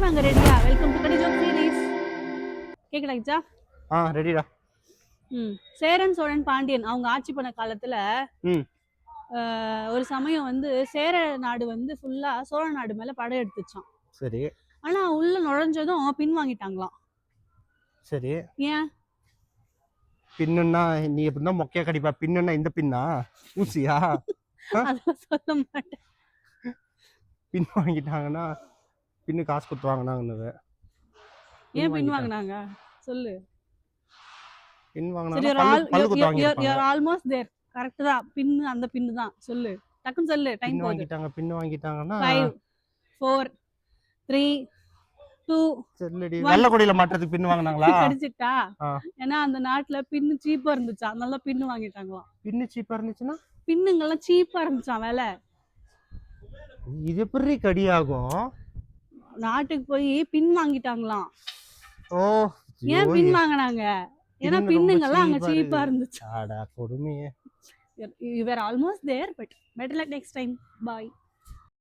வாங்க ரெடியா? Welcome to கடி ஜோக் சீரிஸ். கேக்குதா கிச்சா? ரெடிடா. சேரன் சோழன் பாண்டியன் அவங்க ஆட்சி பண்ண காலத்துல ஒரு சமயம் வந்து சேர நாடு வந்து ஃபுல்லா சோழ நாடு மேல படை எடுத்துச்சான். சரி. ஆனா உள்ள நுழைஞ்சதும் பின் வாங்கிட்டாங்களாம். சரி. ஏன்? பின்னுன்னா நீ எப்படின்னா மொக்கையா கடிப்பா. பின்னுன்னா இந்த பின்னா ஊசியா? அதெல்லாம் சொல்ல மாட்டேன். பின் வாங்கிட்டாங்கன்னா பின்னு காசு கொடுத்து வாங்கினாங்கன்னு. ஏன் பின் வாங்கினாங்க சொல்லு. பின் வாங்கினாங்க. ஆல்மோஸ்ட் தேர். கரெக்ட் தான். பின் அந்த பின் தான். சொல்லு. டக்குன்னு சொல்லு. டைம் போகுது. பின் வாங்கிட்டாங்கன்னா 5 4 3 2 சரிடி. வெள்ளக்கொடியில மாட்டறதுக்கு பின் வாங்குனாங்களா? கடிச்சிட்டா? ஏன்னா அந்த நாட்டுல பின்னு சீப்பா இருந்துச்சா, அதனால பின்னு வாங்கிட்டாங்களாம். பின்னு சீப்பா இருந்துச்சுன்னா? பின்னுங்கெல்லாம் சீப்பா இருந்துச்சாம் விலை. இது எப்படி கடி ஆகும்? நாட்டுக்கு போய் பின் வாங்கிட்டாங்களாம். ஓ, ஏன் பின் வாங்கினாங்க? ஏன்னா பின்னுங்கெல்லாம் அங்க சீப்பா இருந்துச்சு. அட கொடுமையே. You were almost there, but better luck next time. Bye.